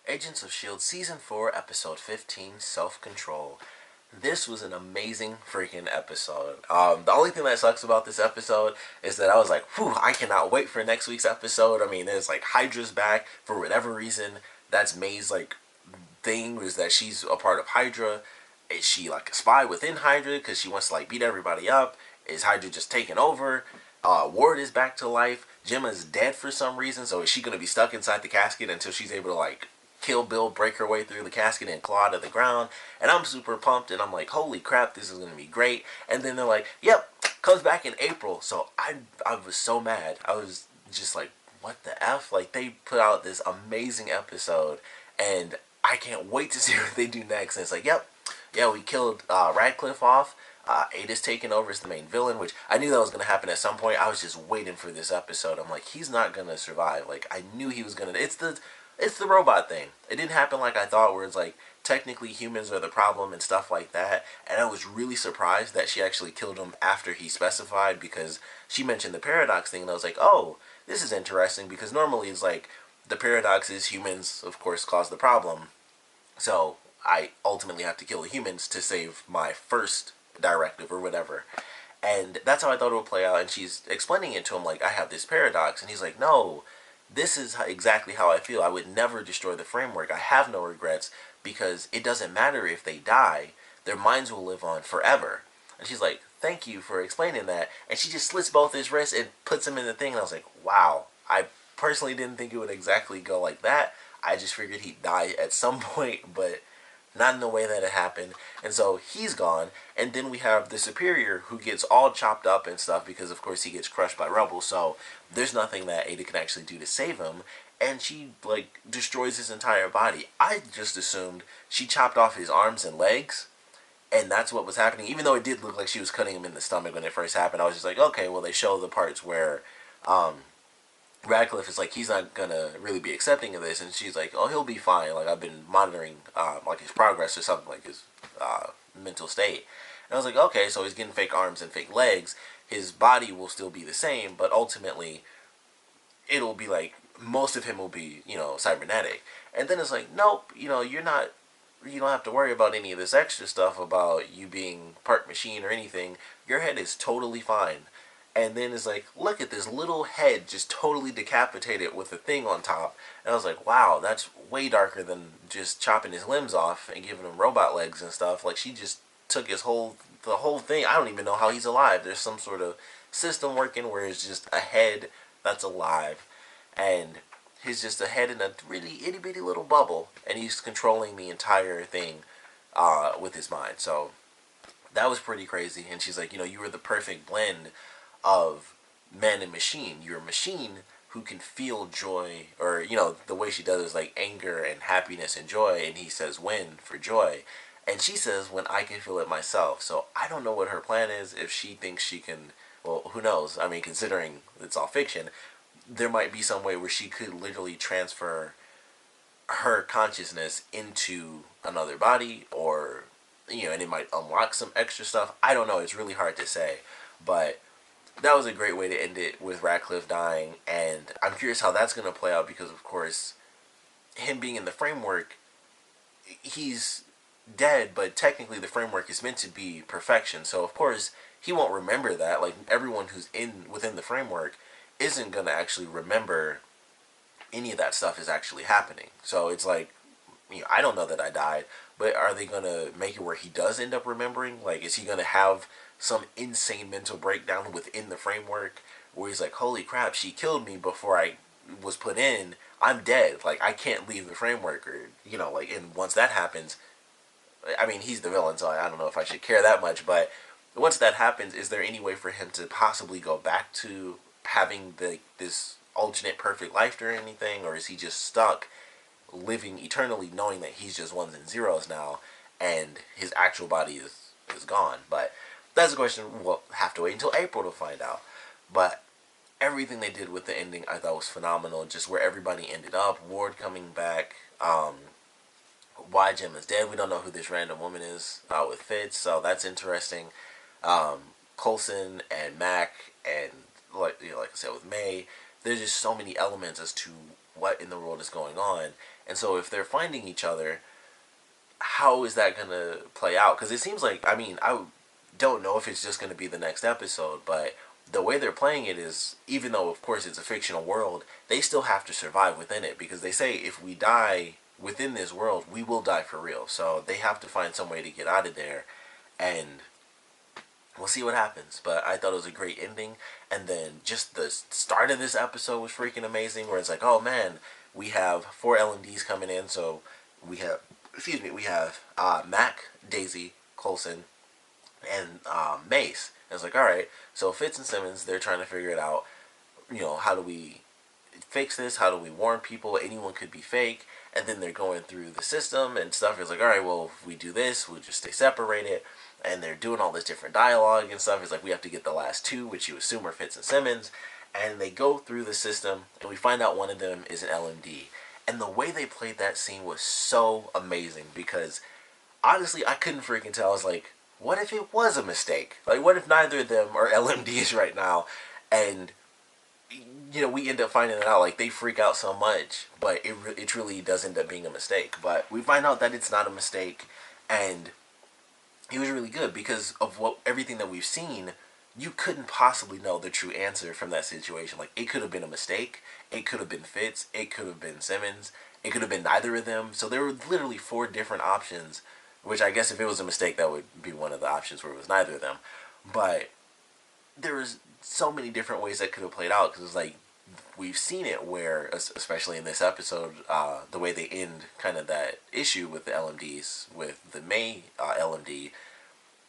Agents of S.H.I.E.L.D. Season 4, Episode 15, Self-Control. This was an amazing freaking episode. The only thing that sucks about this episode is that I was like, whew, I cannot wait for next week's episode. I mean, there's like Hydra's back for whatever reason. That's May's like thing, is that she's a part of Hydra. Is she like a spy within Hydra because she wants to like beat everybody up? Is Hydra just taking over? Ward is back to life. Gemma's dead for some reason, so is she gonna be stuck inside the casket until she's able to like kill Bill, break her way through the casket and claw to the ground? And I'm super pumped, and I'm like, holy crap, this is gonna be great. And then they're like, yep, comes back in April. So I was so mad. I was just like, what the f? Like, they put out this amazing episode, and I can't wait to see what they do next. And it's like, yep, yeah, we killed Radcliffe off. Ada's taken over as the main villain, which I knew that was going to happen at some point. I was just waiting for this episode. I'm like, he's not going to survive. Like, I knew he was going to. It's the robot thing. It didn't happen like I thought, where it's like, technically humans are the problem and stuff like that. And I was really surprised that she actually killed him after he specified, because she mentioned the paradox thing, and I was like, oh, this is interesting, because normally it's like, the paradox is humans, of course, cause the problem. So I ultimately have to kill the humans to save my first directive or whatever. And that's how I thought it would play out. And she's explaining it to him like, I have this paradox. And he's like, no, this is exactly how I feel. I would never destroy the framework. I have no regrets, because it doesn't matter if they die. Their minds will live on forever. And she's like, thank you for explaining that. And she just slits both his wrists and puts him in the thing. And I was like, wow. I personally didn't think it would exactly go like that. I just figured he'd die at some point, but not in the way that it happened. And so he's gone. And then we have the Superior, who gets all chopped up and stuff, because of course he gets crushed by Rebel. So there's nothing that Ada can actually do to save him. And she like destroys his entire body. I just assumed she chopped off his arms and legs, and that's what was happening. Even though it did look like she was cutting him in the stomach when it first happened, I was just like, okay, well, they show the parts where um, Radcliffe is like, he's not gonna really be accepting of this, and she's like, oh, he'll be fine. Like, I've been monitoring like his progress or something, like his mental state. And I was like, okay, so he's getting fake arms and fake legs. His body will still be the same, but ultimately it'll be like, most of him will be, cybernetic. And then it's like, nope, you're not. You don't have to worry about any of this extra stuff about you being part machine or anything. Your head is totally fine. And then it's like, look at this little head just totally decapitated with a thing on top. And I was like, wow, that's way darker than just chopping his limbs off and giving him robot legs and stuff. Like, she just took the whole thing. I don't even know how he's alive. There's some sort of system working where it's just a head that's alive. And he's just a head in a really itty bitty little bubble. And he's controlling the entire thing with his mind. So that was pretty crazy. And she's like, you were the perfect blend of man and machine. You're a machine who can feel joy, or the way she does it is like anger and happiness and joy, and he says when for joy, and she says when I can feel it myself. So I don't know what her plan is, if she thinks she can. Well, who knows? I mean, considering it's all fiction, there might be some way where she could literally transfer her consciousness into another body, or and it might unlock some extra stuff. I don't know. It's really hard to say, but that was a great way to end it with Radcliffe dying, and I'm curious how that's going to play out, because of course, him being in the framework, he's dead, but technically the framework is meant to be perfection. So of course he won't remember that. Like, everyone who's within the framework isn't going to actually remember any of that stuff is actually happening. So it's like, I don't know that I died, but are they going to make it where he does end up remembering? Like, is he going to have some insane mental breakdown within the framework where he's like, holy crap, she killed me before I was put in. I'm dead. Like, I can't leave the framework, or, like, and once that happens, I mean, he's the villain, so I don't know if I should care that much, but once that happens, is there any way for him to possibly go back to having this alternate perfect life or anything, or is he just stuck living eternally knowing that he's just ones and zeros now, and his actual body is gone? But that's a question we'll have to wait until April to find out. But everything they did with the ending I thought was phenomenal. Just where everybody ended up, Ward coming back, why Jim is dead. We don't know who this random woman is with Fitz, so that's interesting. Coulson and Mac, and like I said with May, there's just so many elements as to what in the world is going on. And so if they're finding each other, how is that going to play out? Because it seems like, I mean, I don't know if it's just going to be the next episode, but the way they're playing it is, even though of course it's a fictional world, they still have to survive within it, because they say if we die within this world, we will die for real. So they have to find some way to get out of there, and we'll see what happens. But I thought it was a great ending, and then just the start of this episode was freaking amazing, where it's like, oh man, we have 4 LMDs coming in. So we have, we have Mac, Daisy, Coulson, and Mace. And it's like, all right, so Fitz and Simmons, they're trying to figure it out. You know, how do we fix this? How do we warn people? Anyone could be fake. And then they're going through the system and stuff. It's like, all right, well, if we do this, we'll just stay separated. And they're doing all this different dialogue and stuff. It's like, we have to get the last 2, which you assume are Fitz and Simmons. And they go through the system, and we find out one of them is an LMD. And the way they played that scene was so amazing, because honestly, I couldn't freaking tell. I was like, what if it was a mistake? Like, what if neither of them are LMDs right now? And, you know, we end up finding it out. Like, they freak out so much, but it truly does end up being a mistake. But we find out that it's not a mistake, and it was really good because of everything that we've seen. You couldn't possibly know the true answer from that situation. Like, it could have been a mistake. It could have been Fitz. It could have been Simmons. It could have been neither of them. So there were literally 4 different options, which I guess if it was a mistake, that would be one of the options where it was neither of them. But there was so many different ways that could have played out, because it's like, we've seen it where, especially in this episode, the way they end kind of that issue with the LMDs, with the May LMD,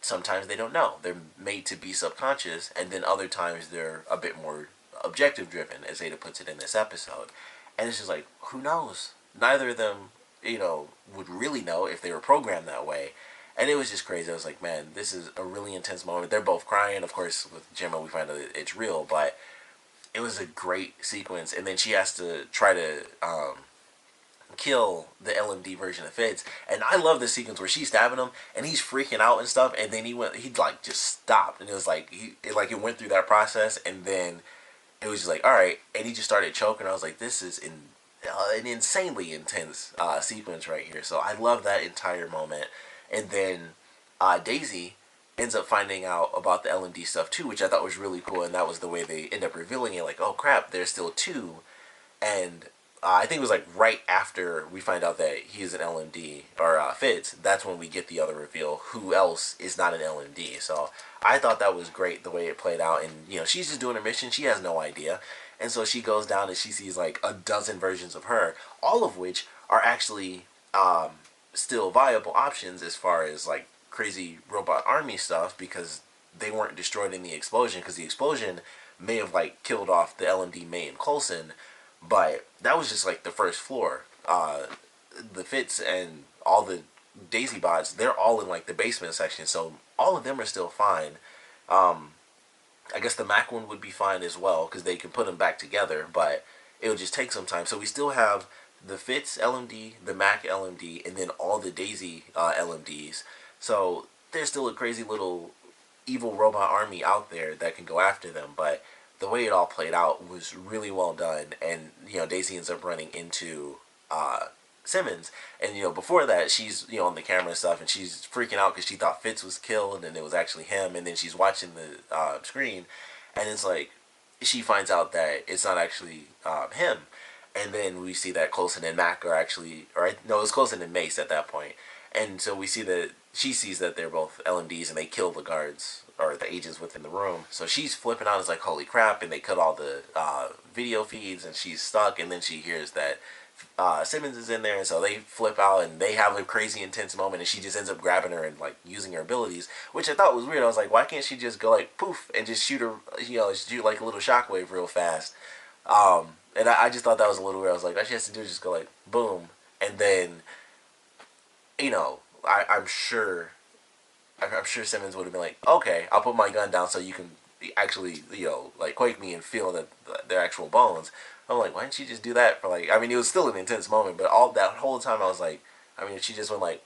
sometimes they don't know. They're made to be subconscious, and then other times they're a bit more objective driven, as Ada puts it in this episode. And it's just like, who knows? Neither of them, you know, would really know if they were programmed that way. And it was just crazy. I was like, man, this is a really intense moment. They're both crying. Of course, with Gemma, we find out it's real, but it was a great sequence. And then she has to try to kill the LMD version of Fitz. And I love the sequence where she's stabbing him and he's freaking out and stuff, and then he like just stopped, and it was like it went through that process, and then it was just like, all right, and he just started choking. I was like, this is an insanely intense sequence right here. So I love that entire moment. And then Daisy ends up finding out about the LMD stuff too, which I thought was really cool, and that was the way they end up revealing it. Like, oh crap, there's still 2, and I think it was like right after we find out that he's an LMD, or Fitz, that's when we get the other reveal, who else is not an LMD. So I thought that was great the way it played out. And, you know, she's just doing her mission. She has no idea. And so she goes down and she sees like a dozen versions of her, all of which are actually still viable options as far as like crazy robot army stuff, because they weren't destroyed in the explosion, because the explosion may have like killed off the LMD May and Coulson. But that was just like the first floor. The Fitz and all the Daisy bots, they're all in like the basement section, so all of them are still fine. I guess the Mac one would be fine as well, because they can put them back together, but it would just take some time. So we still have the Fitz LMD, the Mac LMD, and then all the Daisy LMDs. So there's still a crazy little evil robot army out there that can go after them, but the way it all played out was really well done. And, you know, Daisy ends up running into Simmons, and, you know, before that, she's, you know, on the camera and stuff, and she's freaking out because she thought Fitz was killed, and it was actually him. And then she's watching the screen, and it's like, she finds out that it's not actually him. And then we see that Coulson and Mac are actually, or no, it was Coulson and Mace at that point. And so we see that she sees that they're both LMDs, and they kill the guards or the agents within the room. So she's flipping out. It's like, holy crap. And they cut all the video feeds, and she's stuck. And then she hears that Simmons is in there, and so they flip out, and they have a crazy intense moment, and she just ends up grabbing her and like using her abilities, which I thought was weird. I was like, why can't she just go like poof and just shoot her, you know, shoot like a little shockwave real fast? And I just thought that was a little weird. I was like, all she has to do is just go like boom, and then, you know, I'm sure Simmons would have been like, okay, I'll put my gun down so you can actually, you know, like quake me and feel their actual bones. I'm like, why didn't she just do that for like, I mean, it was still an intense moment, but all that whole time I was like, I mean, if she just went like,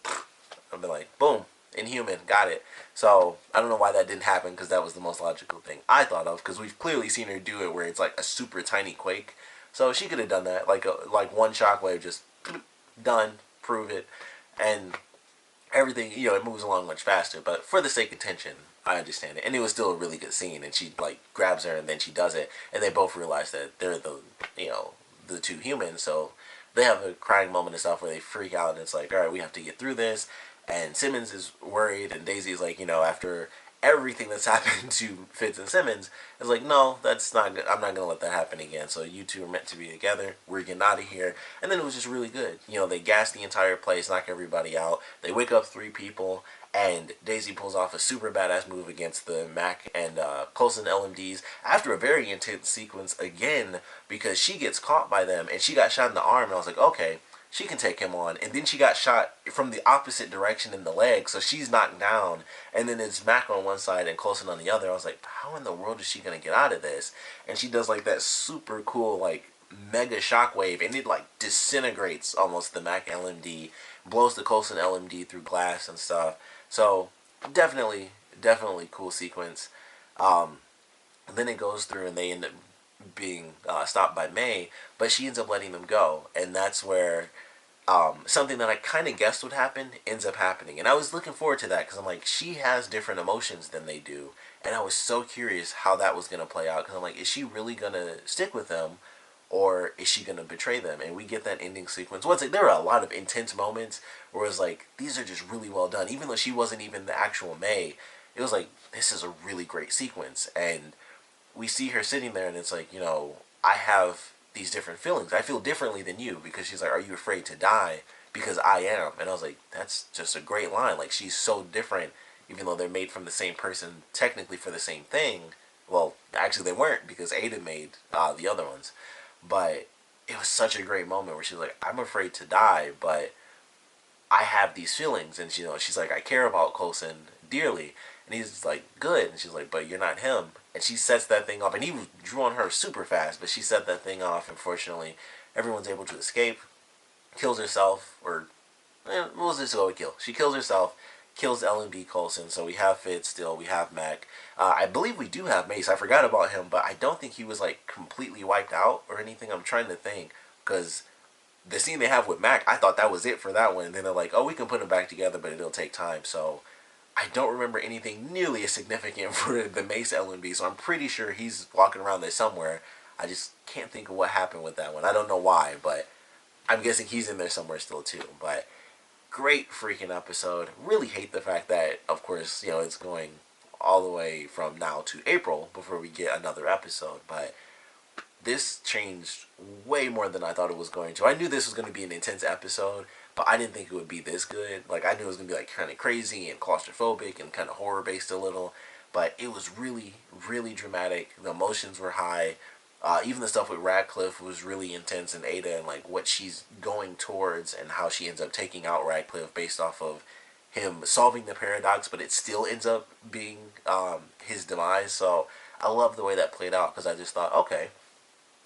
I'd be like, boom, Inhuman, got it. So I don't know why that didn't happen, because that was the most logical thing I thought of, because we've clearly seen her do it where it's like a super tiny quake. So she could have done that, like one shockwave, just done, prove it, and everything, it moves along much faster. But for the sake of tension, I understand it, and it was still a really good scene. And she like grabs her, and then she does it, and they both realize that they're the two humans. So they have a crying moment and stuff where they freak out, and it's like, all right, we have to get through this. And Simmons is worried, and Daisy is like, after everything that's happened to Fitz and Simmons, is like, no, that's not good. I'm not gonna let that happen again. So you two are meant to be together. We're getting out of here. And then it was just really good. They gas the entire place, knock everybody out. They wake up 3 people, and Daisy pulls off a super badass move against the Mac and Coulson LMDs after a very intense sequence again, because she gets caught by them and she got shot in the arm. And I was like, okay, she can take him on. And then she got shot from the opposite direction in the leg, so she's knocked down. And then it's Mac on one side and Coulson on the other. I was like, how in the world is she going to get out of this? And she does like that super cool like mega shockwave, and it like disintegrates almost the Mac LMD, blows the Coulson LMD through glass and stuff. So definitely cool sequence. Then it goes through and they end up being stopped by May, but she ends up letting them go, and that's where something that I kind of guessed would happen ends up happening. And I was looking forward to that because I'm like, she has different emotions than they do, and I was so curious how that was going to play out, because I'm like, is she really going to stick with them, or is she going to betray them? And we get that ending sequence. Once there were a lot of intense moments where it was like, these are just really well done. Even though she wasn't even the actual May, it was like, this is a really great sequence. And we see her sitting there, and it's like, I have these different feelings. I feel differently than you, because she's like, are you afraid to die? Because I am. And I was like, that's just a great line. Like, she's so different, even though they're made from the same person, technically for the same thing. Well, actually they weren't, because Ada made the other ones. But it was such a great moment where she's like, I'm afraid to die, but I have these feelings. And she's like, I care about Coulson dearly. And he's like, good. And she's like, but you're not him. And she sets that thing off. And he drew on her super fast, but she set that thing off. Unfortunately, everyone's able to escape. Kills herself, or what was this go kill? She kills herself, kills LMD Coulson. So we have Fitz still, we have Mac. I believe we do have Mace. I forgot about him, but I don't think he was like completely wiped out or anything. I'm trying to think, because the scene they have with Mac, I thought that was it for that one. And then they're like, oh, we can put him back together, but it'll take time. So I don't remember anything nearly as significant for the Mace LMB, so I'm pretty sure he's walking around there somewhere. I just can't think of what happened with that one. I don't know why, but I'm guessing he's in there somewhere still too. But great freaking episode. Really hate the fact that, of course, it's going all the way from now to April before we get another episode. But this changed way more than I thought it was going to. I knew this was going to be an intense episode, but I didn't think it would be this good. Like, I knew it was going to be like kind of crazy and claustrophobic and kind of horror based a little, but it was really, really dramatic. The emotions were high. Even the stuff with Radcliffe was really intense, and Ada, and like what she's going towards and how she ends up taking out Radcliffe based off of him solving the paradox, but it still ends up being his demise. So I love the way that played out, because I just thought, okay,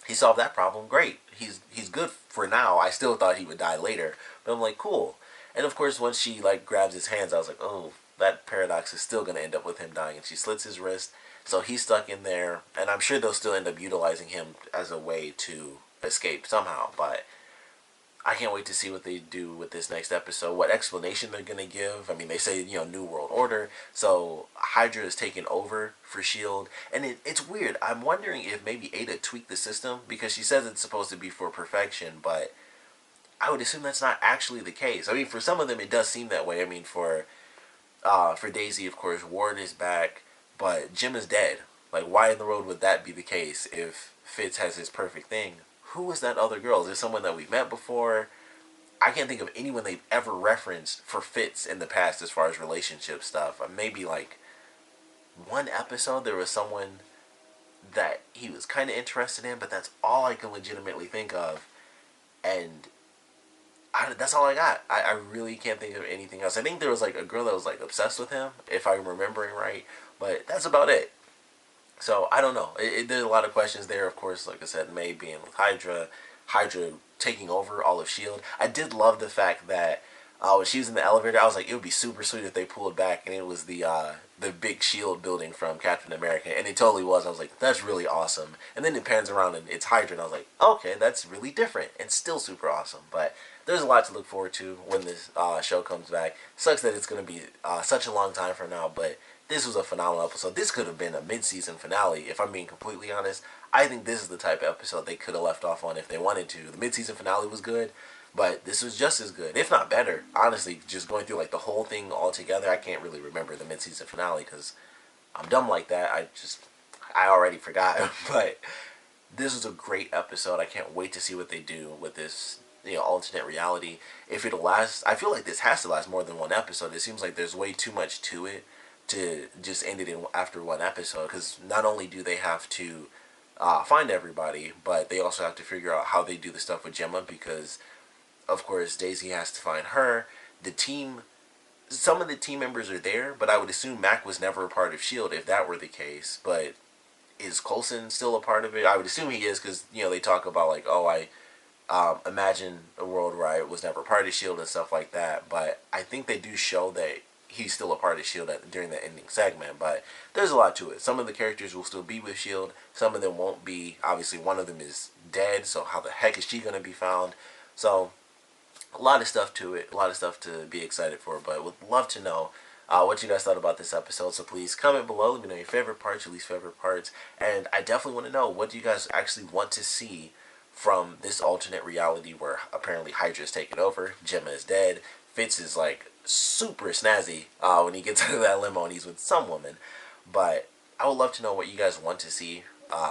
he solved that problem, great. He's good for now. I still thought he would die later, but I'm like, cool. And of course, once she like grabs his hands, I was like, oh, that paradox is still going to end up with him dying. And she slits his wrist, so he's stuck in there. And I'm sure they'll still end up utilizing him as a way to escape somehow. But I can't wait to see what they do with this next episode, what explanation they're going to give. I mean, they say, New World Order, so Hydra is taking over for S.H.I.E.L.D. And it's weird. I'm wondering if maybe Ada tweaked the system, because she says it's supposed to be for perfection, but I would assume that's not actually the case. I mean, for some of them, it does seem that way. I mean, for Daisy, of course, Ward is back, but Jim is dead. Like, why in the world would that be the case if Fitz has his perfect thing? Who was that other girl? Is it someone that we've met before? I can't think of anyone they've ever referenced for Fitz in the past as far as relationship stuff. Maybe like one episode there was someone that he was kind of interested in, but that's all I can legitimately think of. And that's all I got. I really can't think of anything else. I think there was like a girl that was like obsessed with him, if I'm remembering right, but that's about it. So I don't know. There's a lot of questions there. Of course, like I said, May being with Hydra, Hydra taking over all of S.H.I.E.L.D. I did love the fact that when she was in the elevator, I was like, it would be super sweet if they pulled back and it was the big shield building from Captain America, and it totally was. I was like, that's really awesome. And then it pans around and it's Hydra, and I was like, okay, that's really different and still super awesome. But there's a lot to look forward to when this show comes back. Sucks that it's going to be such a long time from now, but this was a phenomenal episode. This could have been a mid-season finale, if I'm being completely honest. I think this is the type of episode they could have left off on if they wanted to. The mid-season finale was good, but this was just as good, if not better. Honestly, just going through like the whole thing all together, I can't really remember the mid-season finale because I'm dumb like that. I already forgot. But this was a great episode. I can't wait to see what they do with this, alternate reality. If it'll last, I feel like this has to last more than one episode. It seems like there's way too much to it to just end it in after one episode. Because not only do they have to find everybody, but they also have to figure out how they do the stuff with Gemma, because of course Daisy has to find her. The team, some of the team members are there, but I would assume Mac was never a part of S.H.I.E.L.D. if that were the case. But is Coulson still a part of it? I would assume he is, because they talk about like, oh, I imagine a world where I was never part of S.H.I.E.L.D. and stuff like that. But I think they do show that he's still a part of S.H.I.E.L.D. during the ending segment. But there's a lot to it. Some of the characters will still be with S.H.I.E.L.D. Some of them won't be. Obviously, one of them is dead, so how the heck is she going to be found? So a lot of stuff to it, a lot of stuff to be excited for, but would love to know what you guys thought about this episode. So please comment below, let me know your favorite parts, your least favorite parts, and I definitely want to know, what do you guys actually want to see from this alternate reality where apparently Hydra's taken over, Gemma is dead, Fitz is like super snazzy when he gets out of that limo and he's with some woman. But I would love to know what you guys want to see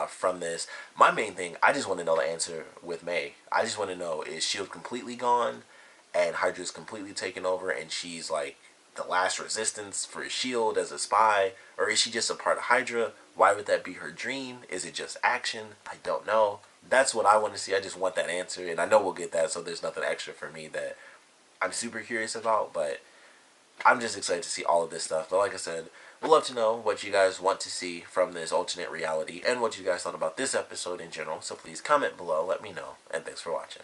from this. My main thing, I just want to know the answer with May. I just want to know, is S.H.I.E.L.D. completely gone and Hydra's completely taken over and she's like the last resistance for S.H.I.E.L.D. as a spy? Or is she just a part of Hydra? Why would that be her dream? Is it just action? I don't know. That's what I want to see. I just want that answer, and I know we'll get that, so there's nothing extra for me that I'm super curious about, but I'm just excited to see all of this stuff. But like I said, we'd love to know what you guys want to see from this alternate reality and what you guys thought about this episode in general. So please comment below, let me know, and thanks for watching.